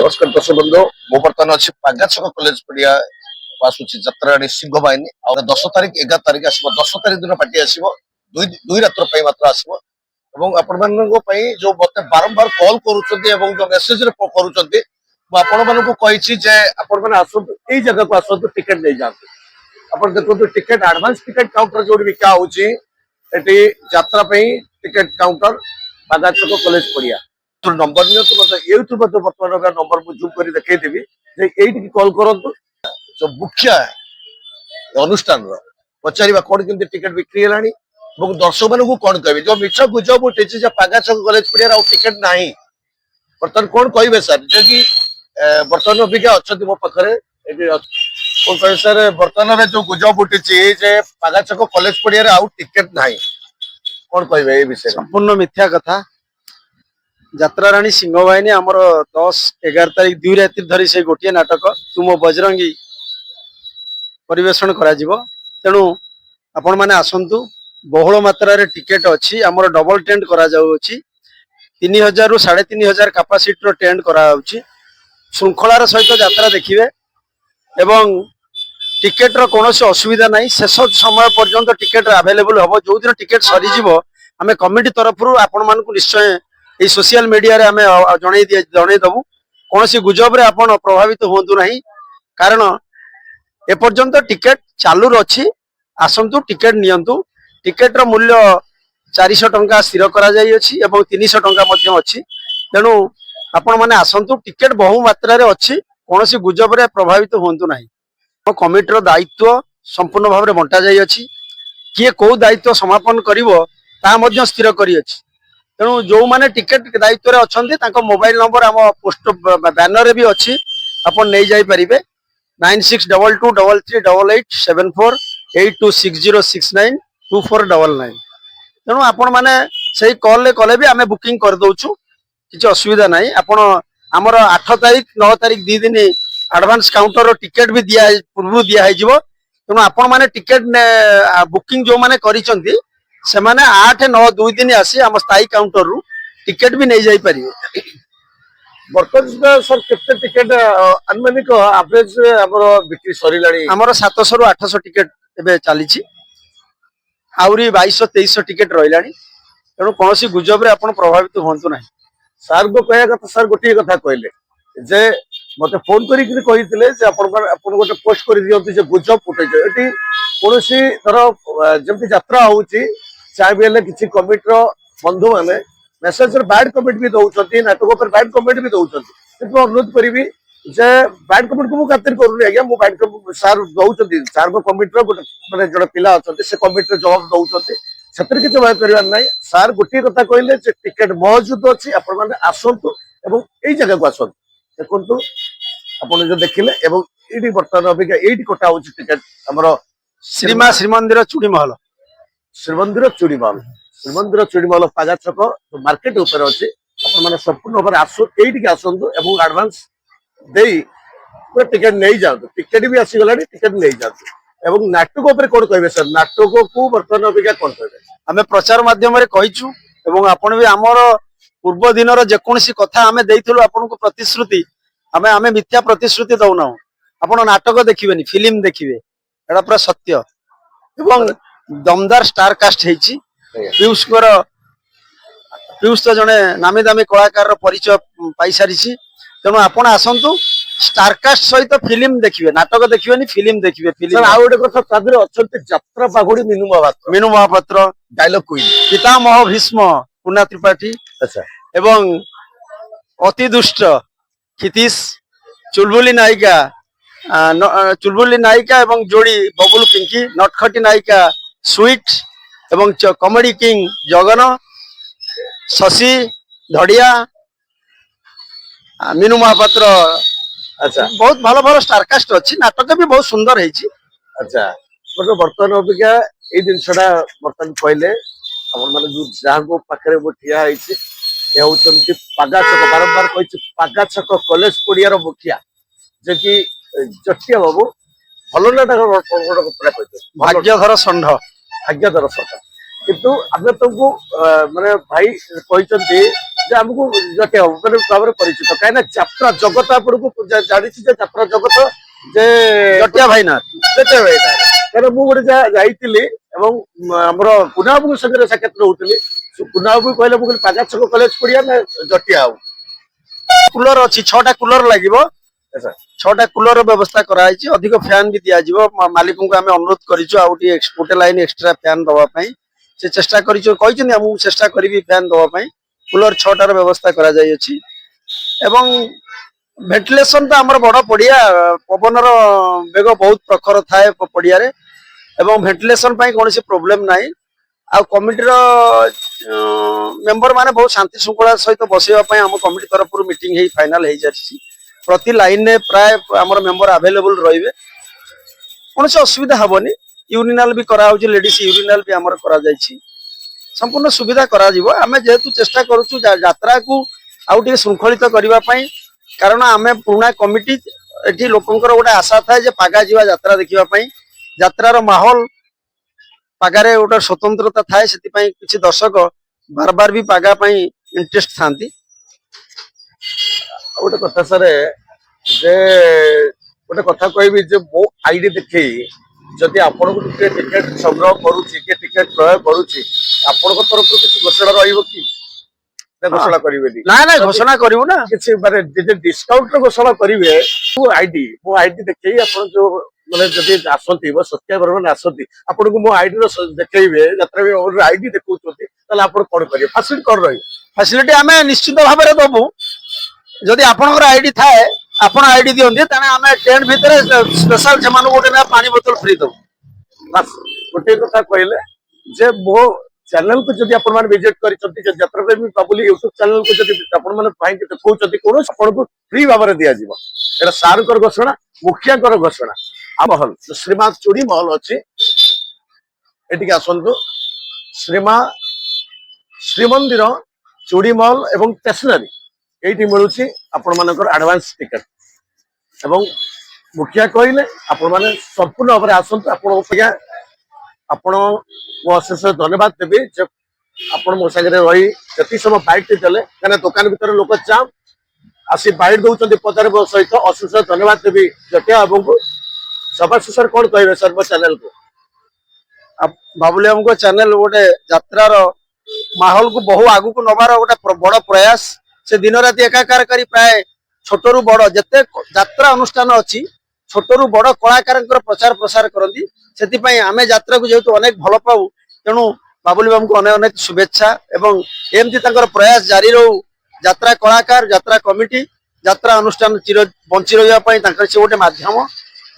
नमस्कार दर्शक बंधु मो बर्तमान अच्छी पागाछक कॉलेज पड़िया आसूची जत्राणी सिंह बाहिनी आ 10 तारिख 11 तारिख आसो 10 तारिख दिन पार्टी आसो दुई रात्र मात्र आसो एवं आपण मानक जो मते बारंबार कॉल करूछन्ती एवं जो मेसेज रे करूछन्ती मो आपण मानक कहिछि जे आपण माने आसो एई जगह को आसो टिकट नै जांतु आपण देखो टिकट एडवांस टिकट काउंटर जोडी बिका होछि एटी यात्रा पई टिकट काउंटर पागाछक कॉलेज पड़िया नंबर नियो तो मतलब एउतु मते वर्तमान नंबर मु जूम करी देखै देबी जे एइट कॉल करंतु जो मुख्य अनुष्ठान रो पचारिबा कोन किंती टिकट बिक्री हेलानी एवं दर्शक मानक कोन कहबे जो मिछ गुजब उठेछि जे पागाछक कॉलेज पड़िया रो टिकट नाही वर्तमान कोन कहबे सर जे कि वर्तमान अभिज्ञा अछति मो पखरे एबे कोन कहबे सर वर्तमान रे जो गुजब उठेछि जे पागाछक कॉलेज पड़िया रो टिकट नाही कोन कहबे ए विषय संपूर्ण मिथ्या कथा यात्रा राणी सिंह बाहिनी आमर 10-11 तारिख 2 राति धरी से गोटे नाटक तुम बजरंगी परिवेषण करा जिवो तेणु आपण माने आसंतु बहुल मात्रा रे टिकेट अछि आमर डबल टेंट करा जाउ अछि 3000 रु 3500 कैपेसिटी रो टेंट करा होछि श्रृंखलार सहित यात्रा देखिबे एवं टिकेट रो कोनोसी असुविधा नाही शेष समय पर्यंत टिकेट अवेलेबल हबो जो दिन टिकेट सरी जिवो हमें कमिटी तरफ रु आपण मानकु निश्चय ये सोशल मीडिया रे हमें जणे दबु कोनोसी गुजब रे आपण प्रभावित होंतु नाही कारण ए पर्यंत टिकेट चालू अछि आसंतु टिकेट नियंतु टिकेट रो मूल्य 400 टंका स्थिर करा जाई अछि एवं 300 टंका मध्ये अछि तेनु आपण माने आसंतु टिकेट बहु मात्रा रे अछि कोनोसी गुजब रे प्रभावित होंतु नाही कमिटी रो दायित्व संपूर्ण भाव रे बंटा जाई अछि किए को दायित्व समापन करिवो ता मध्ये स्थिर करी अछि तेणु जो माने टिकेट दायित्व अच्छा मोबाइल नंबर आम पोस्ट बैनर रे भी अच्छी अपन नहीं जाई परिबे 9622338874 8260692499 तेणु आपण माने सही कॉल ले कले भी आमे बुकिंग कर दोछु किछ असुविधा नाही आपण हमर 8 तारिख 9 तारिख 2 दिन एडवांस काउंटर रो टिकेट भी दिया पूर्व दिया है जीवो तेणु आपण माने टिकेट बुकिंग जो माने करिसंती से माने 8-9 2 दिन आसी हम स्थायी काउंटर रु टिकेट भी नहीं जाई परिबे वर्तमान सर केते टिकेट अनुमानिक एवरेज हमर बिक्री सरीलाणी हमर 700 रु 800 टिकेट एबे चली छी आउरी 2200-2300 टिकेट रहिलाणी तेणु कोनोसी गुजब रे आपण प्रभावित होंतु नाही सर को कहया कथा सर गोटे कथा कहले जे मते फोन करी कि कहितले जे आपण गोटे पोस्ट करि दियंतु जे गुजब फुटै जे एटी कोनोसी धर जेमति यात्रा होउची चाहे भी किसी कमिटी बंधु मैंने मेसेज बैड कमेंट भी दौरान नाटक पर बैड कमेंट भी दौरान अनुरोध करी जे बैड कमेंट को खातिर करूनी आज्ञा मु बैड सार दौरान सार कमिटी गोटे मैंने जो पिला अच्छा से कमिटी जवाब दौरान से किसी भय करार ना सार गोटे कथा कहले टिकेट मौजूद अच्छी आपण मैंने आसतु यही जगह को आसतु देखु आपड़ जो देखिले ये बर्तमान अभिज्ञा ये कटा हो टिकेट आमर श्रीमा श्रीमंदिर चूड़ी महल श्रीमंदिर चूड़ीमहल पागा छक मार्केट ऊपर अच्छे अपन संपूर्ण भाव आसतु एडवांस टिकेट नहीं जातु टिकेट भी आसीगला टिकेट नहीं जातु नाटक उपर कौन कहे सर नाटक को बर्तमान अभिज्ञा कौन कहे आम प्रचार माध्यम कहीचु आपण भी आमर पूर्व दिन जेकोसी कथा आम देइथलु आपन को प्रतिश्रुति आम आम मिथ्या प्रतिश्रुति दौना आपण नाटक देखिबेनी फिल्म देखिबे एटा पूरा सत्य एवं दमदार स्टार कास्ट हेची पीयूष तो जने नामी दामी कलाकार परिचय पाई सारी तेणु आपण आसंतु स्टार कास्ट सहित फिल्म देखिबे नाटक देखिबेनी फिल्म देखिबे फिल्म आ गोटे कथा तादरे अछंती यात्रा पागुड़ी मीनू महापात्र डायलॉग क्वीन पितामह भीष्म पूर्णा त्रिपाठी अच्छा एवं अति दुष्ट क्षितिश चुलबुली नायिका एवं जोड़ी बबुल पिंकी नटखटी नायिका स्वीट एवं कॉमेडी किंग जगन शशि धड़िया मीनू महापात्र अच्छा बहुत भल भल स्टारकास्ट अच्छी नाटक भी बहुत सुंदर है अच्छा मतलब बर्तमान अपेक्षा ये जिनसा बर्तमान कहले जहाँ पाखे ठिया पागा छक बारंबार कही पागा छक कॉलेज पड़ियार मुखिया जे कि जटिया बाबू भल नाटक भाग्यधर षंढ भाग्यधर षंढ କିନ୍ତୁ ଆମେ ତମକୁ ମାନେ ଭାଇ କହିଛନ୍ତି ଯେ ଆମକୁ ଜଟିଆ ମାନେ ଭାବରେ ପରିଚିତ କାହିଁକି ନା ଯାତ୍ରା ଜଗତ ଆପଣଙ୍କୁ ଜାଣିଛି ଯେ ଯାତ୍ରା ଜଗତ ଯେ ଜଟିଆ ଭାଇନା ଜଟିଆ ଭାଇ କାରଣ ମୁଁ ଗୋଟେ ଯାଇଥିଲି ଏବଂ ଆମର କୁନାବାବୁଙ୍କ ସାଙ୍ଗରେ ସାକ୍ଷାତ ରହୁଥିଲି କୁନାବାବୁ କହିଲେ ମୁଁ କହିଲି ପାଗା ଛକ କଲେଜ ପଡିଆ ନା ଜଟିଆ ହଉ କୁଲର ଅଛି 6ଟା କୁଲର ଲାଗିବ ଆଚ୍ଛା 6ଟା କୁଲର ବ୍ୟବସ୍ଥା କରାଯାଇଛି ଅଧିକ ଫ୍ୟାନ୍ ବି ଦିଆଯିବ ମାଲିକଙ୍କୁ ଆମେ ଅନୁରୋଧ କରିଛୁ ଆଉ ଟିକେ ଗୋଟେ ଲାଇନ ଏକ୍ସଟ୍ରା ଫ୍ୟାନ୍ ଦବା ପାଇଁ ସେ ଚେଷ୍ଟା କରିଛୁ କହିଛନ୍ତି ମୁଁ ଚେଷ୍ଟା କରିବି ଫ୍ୟାନ୍ ଦବା ପାଇଁ କୁଲର 6ଟାର ବ୍ୟବସ୍ଥା କରାଯାଇଅଛି ଏବଂ ଭେଣ୍ଟିଲେସନ ତ ଆମର ବଡ ପଡିଆ ପବନର ବେଗ ବହୁତ ପ୍ରଖର ଥାଏ ପଡିଆରେ ଏବଂ ଭେଣ୍ଟିଲେସନ ପାଇଁ କୌଣସି ପ୍ରୋବ୍ଲେମ ନାହିଁ ଆଉ କମିଟିର ମେମ୍ବର ମାନେ ବହୁତ ଶାନ୍ତି ଶୃଙ୍ଖଳା ସହିତ ବସିବା ପାଇଁ ଆମ କମିଟି ତରଫରୁ ମିଟିଂ ହେଇ ଫାଇନାଲ ହେଇଯାଇଛି ପ୍ରତି ଲାଇନରେ ପ୍ରାୟ ଆମର ମେମ୍ବର ଆଭେଲେବୁଲ ରହିବେ କୌଣସି ଅସୁବିଧା ହବନି ୟୁରିନାଲ ବି କରାହଉଛି ଲେଡିଜ ୟୁରିନାଲ ବି ଆମର କରାଯାଇଛି ସମ୍ପୂର୍ଣ୍ଣ ସୁବିଧା କରାଯିବ ଆମେ ଯେହେତୁ ଚେଷ୍ଟା କରୁଛୁ ଯାତ୍ରାକୁ ଆଉ ଟିକେ ଶୃଙ୍ଖଳିତ କରିବା ପାଇଁ କାରଣ ଆମେ ପୁରୁଣା କମିଟି ଏଠି ଲୋକଙ୍କର ଗୋଟେ ଆଶା ଥାଏ ଯେ ପାଗା ଯିବା ଯାତ୍ରା ଦେଖିବା ପାଇଁ ଯାତ୍ରାର ମାହୋଲ ପାଗାରେ ଗୋଟେ ସ୍ୱତନ୍ତ୍ରତା ଥାଏ ସେଥିପାଇଁ କିଛି ଦର୍ଶକ ବାରବାର ବି ପାଗା ପାଇଁ ଇଣ୍ଟରେଷ୍ଟ ଥାନ୍ତି ଆଉ ଗୋଟେ କଥା ସାର୍ ଯେ ଗୋଟେ କଥା କହିବି ଯେ ମୋ ଆଇଡି ଦେଖେଇ ଯଦି ଆପଣଙ୍କୁ ଟିକେ ଟିକେଟ ସଂଗ୍ରହ କରୁଛି କି ଟିକେଟ କ୍ରୟ କରୁଛି ଆପଣଙ୍କ ତରଫରୁ କିଛି ଘୋଷଣା ରହିବ କି ଘୋଷଣା କରିବେନି ନା ଘୋଷଣା କରିବୁ ନା କିଛି ମାନେ ଯଦି ଡିସକାଉଣ୍ଟ ଘୋଷଣା କରିବେ ମୋ ଆଇଡି ଦେଖେଇ ଆପଣ ଯୋଉ ମାନେ ଯଦି ଆସନ୍ତି ମୋ ସବସ୍କ୍ରାଇବର ମାନେ ଆସନ୍ତି ଆପଣଙ୍କୁ ମୋ ଆଇଡିର ଦେଖେଇବେ ଯାତ୍ରା ଆଇଡି ଦେଖଉଛନ୍ତି ତାହେଲେ ଆପଣ କଣ କରିବେ ଫାସିଲିଟି କଣ ରହିବ ଫାସିଲିଟି ଆମେ ନିଶ୍ଚିତ ଭାବରେ ଦବୁ ଯଦି ଆପଣଙ୍କର ଆଇଡି ଥାଏ ଆପଣ ଆଇଡି ଦିଅନ୍ତି ତାହେଲେ ଆମେ ଟେଣ୍ଟ ଭିତରେ ସ୍ପେଶାଲ ସେମାନଙ୍କୁ ଗୋଟେ ପାଣି ବୋତଲ ଫ୍ରି ଦବୁ ବାସ୍ ଗୋଟିଏ କଥା କହିଲେ ଯେ ମୋ ଚ୍ୟାନେଲକୁ ଯଦି ଆପଣମାନେ ଭିଜିଟ୍ କରିଛନ୍ତି ଯାତ୍ରା ପ୍ରେମୀ ବାବୁଲି ୟୁଟ୍ୟୁବ ଚ୍ୟାନେଲକୁ ଯଦି ଆପଣମାନେ ପାଇକି ଦେଖଉଛନ୍ତି କୌଣସି ଆପଣଙ୍କୁ ଫ୍ରି ଭାବରେ ଦିଆଯିବ ଏଇଟା ସାରଙ୍କର ଘୋଷଣା ମୁଖିଆଙ୍କର ଘୋଷଣା ଆମ ହଲ ଶ୍ରୀମା ଚୁଡ଼ି ମହଲ ଅଛି ଏଠିକି ଆସନ୍ତୁ ଶ୍ରୀମନ୍ଦିର ଚୁଡ଼ି ମହଲ ଏବଂ ଷ୍ଟେସନାରୀ এইটি মিলুଛି ଆପଣମାନଙ୍କର ଆଡଭାନ୍ସ ଟିକେଟ ଏବଂ ମୁଖିଆ କହିଲେ ଆପଣମାନେ ସମ୍ପୂର୍ଣ୍ଣ ଭାବରେ ଆସନ୍ତୁ ଆପଣ ମୁଁ ଅଶେଷ ଧନ୍ୟବାଦ ଦେବି ଯେ ଆପଣ ମୋ ସାଙ୍ଗରେ ରହି ଯେତିକି ସମୟ ବାଇକଟି ଦେଲେ କାହିଁକିନା ଦୋକାନ ଭିତରେ ଲୋକ ଚାମ୍ ଆସି ବାଇଟ ଦଉଛନ୍ତି ପଦାରେ ମୋ ସହିତ ଅଶେଷ ଧନ୍ୟବାଦ ଦେବି ଜଟିଆ ବାବୁଙ୍କୁ ସଭା ଶେଷରେ କଣ କହିବେ ସାର୍ ମୋ ଚ୍ୟାନେଲକୁ ବାବୁଲି ବାବୁଙ୍କ ଚ୍ୟାନେଲ ଗୋଟେ ଯାତ୍ରାର ମାହୋଲକୁ ବହୁ ଆଗକୁ ନବାର ଗୋଟେ ବଡ ପ୍ରୟାସ ସେ ଦିନ ରାତି ଏକାକାର କରି ପ୍ରାୟ ଛୋଟରୁ ବଡ ଯେତେ ଯାତ୍ରା ଅନୁଷ୍ଠାନ ଅଛି ଛୋଟରୁ ବଡ କଳାକାରଙ୍କର ପ୍ରଚାର ପ୍ରସାର କରନ୍ତି ସେଥିପାଇଁ ଆମେ ଯାତ୍ରାକୁ ଯେହେତୁ ଅନେକ ଭଲ ପାଉ ତେଣୁ ବାବୁଲି ବାବୁଙ୍କୁ ଅନେକ ଅନେକ ଶୁଭେଚ୍ଛା ଏବଂ ଏମିତି ତାଙ୍କର ପ୍ରୟାସ ଜାରି ରହୁ ଯାତ୍ରା କଳାକାର ଯାତ୍ରା କମିଟି ଯାତ୍ରା ଅନୁଷ୍ଠାନ ବଞ୍ଚି ରହିବା ପାଇଁ ତାଙ୍କର ସେ ଗୋଟେ ମାଧ୍ୟମ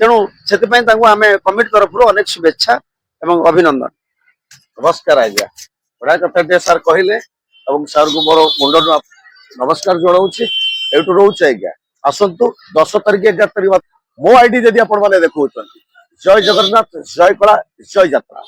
ତେଣୁ ସେଥିପାଇଁ ତାଙ୍କୁ ଆମେ କମିଟି ତରଫରୁ ଅନେକ ଶୁଭେଚ୍ଛା ଏବଂ ଅଭିନନ୍ଦନ ନମସ୍କାର ଆଜ୍ଞା ବଢିଆ କଥା ଟିକେ ସାର୍ କହିଲେ ଏବଂ ସାର୍ଙ୍କୁ ମୋର ମୁଣ୍ଡରୁ ନମସ୍କାର ଜଣାଉଛି ଏଇଠୁ ରହୁଛି ଆଜ୍ଞା ଆସନ୍ତୁ 10 ତାରିଖ 11 ତାରିଖ ମୋ ଆଇଡି ଯଦି ଆପଣମାନେ ଦେଖଉଛନ୍ତି ଜୟ ଜଗନ୍ନାଥ ଜୟ କଳା ଜୟ ଯାତ୍ରା